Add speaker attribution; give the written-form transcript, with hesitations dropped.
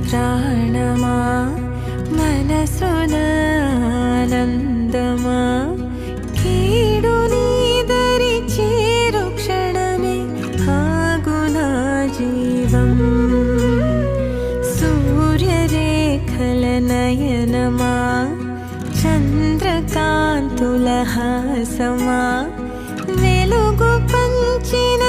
Speaker 1: ప్రాణమా మనసున ఆనందమా కీడు నీదరి చేరు క్షణమే ఆగునా జీవం సూర్యరేఖల నయనమా చంద్రకాంతుల హాసమా వెలుగు పంచిన